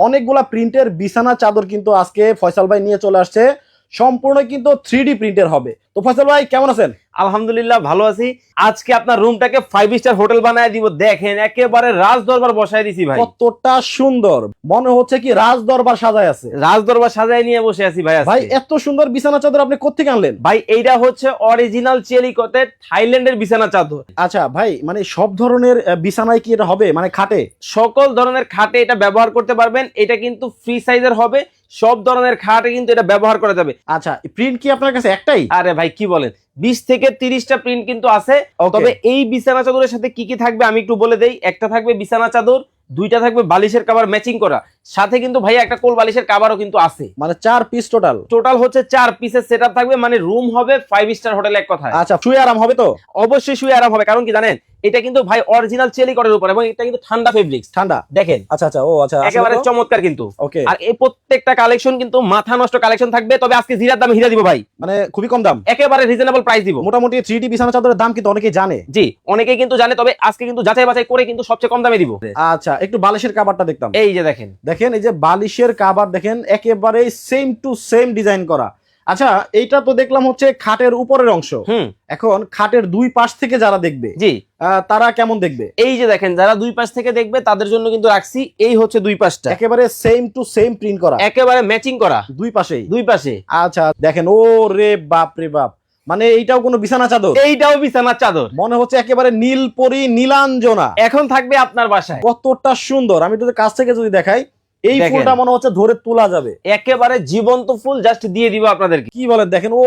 অনেকগুলা প্রিন্টের বিছানা চাদর কিন্তু আজকে ফয়সাল ভাই নিয়ে চলে আসছে, সম্পূর্ণ কিন্তু 3D প্রিন্টের হবে। তো ফয়সাল ভাই কেমন আছেন? আলহামদুলিল্লাহ ভালো আছি। আজকে আপনার রুমটাকে 5 স্টার হোটেল বানায় দিব। দেখেন একেবারে রাজ দরবার বসায় দিছি ভাই। কতটা সুন্দর, মনে হচ্ছে কি রাজ দরবার সাজায় আছে। রাজ দরবার সাজায় নিয়ে বসে আছি ভাই। ভাই এত সুন্দর বিছানা চাদর আপনি কোত্থেকে আনলেন? ভাই এইটা হচ্ছে অরিজিনাল চেলিকটের থাইল্যান্ডের বিছানা চাদর। আচ্ছা ভাই, মানে সব ধরনের বিছানায় কি এটা হবে, মানে খাটে? সকল ধরনের খাটে এটা ব্যবহার করতে পারবেন। এটা কিন্তু ফ্রি সাইজের হবে, সব ধরনের খাটে কিন্তু এটা ব্যবহার করা যাবে। আচ্ছা, প্রিন্ট কি আপনার কাছে একটাই? আরে ভাই কি বলেন, 20 থেকে 30টা প্রিন্ট কিন্তু আছে। তবে এই বিছানা চাদরের সাথে কি কি থাকবে আমি একটু বলে দেই। একটা থাকবে বিছানা চাদর, দুইটা থাকবে বালিশের কভার ম্যাচিং করা, সাথে কিন্তু ভাই একটা কোল বালিশের কভারও কিন্তু আছে। মানে 4 পিস টোটাল হচ্ছে 4 পিসের সেটআপ থাকবে। মানে রুম হবে 5 স্টার হোটেল এক কথায়। আচ্ছা, শুয়ে আরাম হবে তো? অবশ্যই শুয়ে আরাম হবে, কারণ কি জানেন এটা কিন্তু ভাই অরিজিনাল চেলিকটের উপর এবং এটা কিন্তু ঠান্ডা ফেব্রিক্স। ঠান্ডা? দেখেন আচ্ছা আচ্ছা, ও আচ্ছা, একেবারে চমৎকার কিন্তু। ওকে। আর এই প্রত্যেকটা কালেকশন কিন্তু মাথা নষ্ট কালেকশন থাকবে। তবে আজকে জিরার দাম হিরা দিব ভাই, মানে খুবই কম দাম, একেবারে রিজনেবল প্রাইস দিব। মোটামুটি 3D বিছানা চাদরের দাম কিন্তু অনেকেই জানে। জি অনেকেই কিন্তু জানে, তবে আজকে কিন্তু যাচাই বাছাই করে কিন্তু সবচেয়ে কম দামে দিব। আচ্ছা, একটু বালিশের কাভারটা দেখতাম। এই যে দেখেন দেখেন, এই যে বালিশের কাভার দেখেন, একেবারে সেম টু সেম ডিজাইন করা। আচ্ছা, এইটা তো দেখলাম হচ্ছে খাটের উপরের অংশ। এখন খাটের দুই পাশ থেকে যারা দেখবে, জি তারা কেমন দেখবে? এই যে দেখেন যারা দুই পাশ থেকে দেখবে তাদের জন্য কিন্তু রাখছি। এই হচ্ছে দুই পাশটা একেবারে সেম টু সেম প্রিন্ট করা, একেবারে ম্যাচিং করা দুই পাশেই। দুই পাশে। আচ্ছা দেখেন, ও রে বাপ রে বাপ, মানে এইটাও কোনো বিছানা চাদর? এইটাও বিছানার চাদর, মনে হচ্ছে একেবারে নীলপরি নীলাঞ্জনা। এখন থাকবে আপনার বাসায়। কতটা সুন্দর, আমি যদি কাছ থেকে যদি দেখাই, এই দেখেন। ফুলটা মনে হচ্ছে ধরে তোলা যাবে। একেবারে জীবন্ত ফুল জাস্ট দিয়ে দিব আপনাদেরকে। কি বলেন, দেখেন ও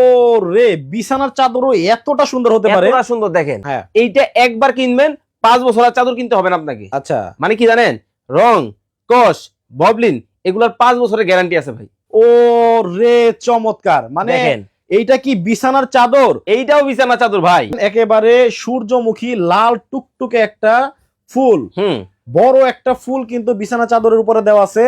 রে, বিছানার চাদরও এতটা সুন্দর হতে পারে? এতটা সুন্দর দেখেন। হ্যাঁ। এইটা একবার কিনবেন 5 বছরের চাদর কিনতে হবে না আপনাকে। আচ্ছা, মানে কি জানেন, রং কস ববলিন এগুলোর 5 বছরের গ্যারান্টি আছে ভাই। ও রে চমৎকার, মানে দেখেন এইটা কি বিছানার চাদর? এইটাও বিছানা চাদর ভাই। একেবারে সূর্যমুখী লাল টুকটুকে একটা ফুল, বড় একটা ফুল কিন্তু বিছানা চাদরের উপরে দেওয়া আছে।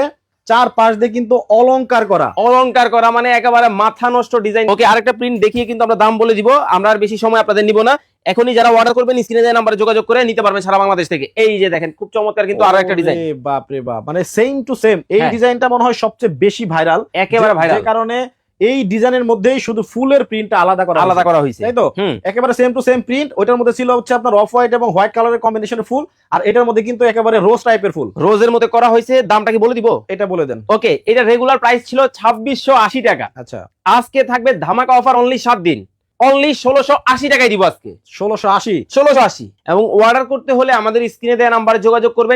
চার পাশ দিয়ে কিন্তু অলংকার করা, মানে একেবারে মাথা নষ্ট ডিজাইন। ওকে, আরেকটা প্রিন্ট দেখিয়ে কিন্তু আমরা দাম বলে দিব। আমরা আর বেশি সময় আপনাদের নিব না। এখনই যারা অর্ডার করবেন স্ক্রিনে দেওয়া নম্বরে যোগাযোগ করে নিতে পারবেন সারা বাংলাদেশ থেকে। এই যে দেখেন খুব চমৎকার কিন্তু আরো একটা ডিজাইন। বাপ রে বাপ, মানে সেম টু সেম। এই ডিজাইনটা মনে হয় সবচেয়ে বেশি ভাইরাল, একেবারে ভাইরাল। যে কারণে এই ডিজাইনের মধ্যেই শুধু ফুলের প্রিন্টটা আলাদা করা হয়েছে, তাই তো? একেবারে সেম টু সেম প্রিন্ট। ওইটার মধ্যে ছিল হচ্ছে আপনার অফ হোয়াইট এবং হোয়াইট কালারের কম্বিনেশনের ফুল, আর এটার মধ্যে কিন্তু একেবারে রোজ টাইপের ফুল, রোজের মধ্যে করা হয়েছে। দামটা কি বলে দিব? এটা বলে দেন। ওকে, এটা রেগুলার প্রাইস ছিল 2680 টাকা। আচ্ছা, আজকে থাকবে ধামাকা অফার, অনলি 7 দিন, অনলি 1680 টাকায় দিব আজকে। 1680 এবং অর্ডার করতে হলে আমাদের স্ক্রিনে দেওয়া নাম্বারে যোগাযোগ করবেন।